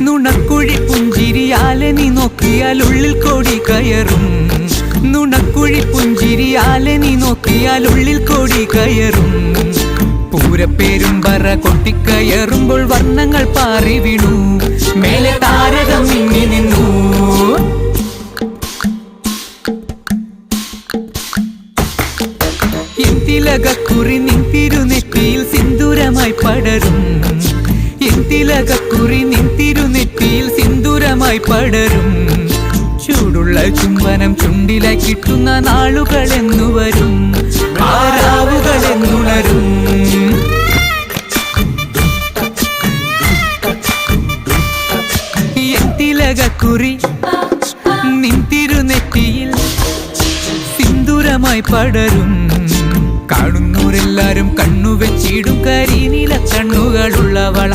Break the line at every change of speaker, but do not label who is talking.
നുണക്കുഴി പുഞ്ചിരിയാലെ നീ നോക്കിയാൽ ഉള്ളിൽ കോടി കയറും. നുണക്കുഴി പുഞ്ചിരിയാലെ നീ നോക്കിയാൽ ഉള്ളിൽ കോടി കയറും. പൂരപ്പേരും പറ കൊട്ടിക്കയറുമ്പോൾ വർണ്ണങ്ങൾ പാറി വീണു. മേലെ താരകം മിന്നി നിന്നു. തിലകക്കുറി നിൻ തിരുനെറ്റിയിൽ സിന്ദൂരമായി പടരും. തിലകക്കുറി നിൻ തിരുനെറ്റിയിൽ സിന്ദൂരമായി പടരും. ചൂടുള്ള ചുംബനം ചുണ്ടിലായി കിട്ടുന്ന നാളുകൾ എന്നു വരും. ആരാവുകൾ എന്നുണരും. തിലകക്കുറി നിൻ തിരുനെറ്റിയിൽ സിന്ദൂരമായി പടരും. കാണുന്നവരെല്ലാരും കണ്ണുവെച്ചിടും കരിനീല കണ്ണുകളുള്ളവള.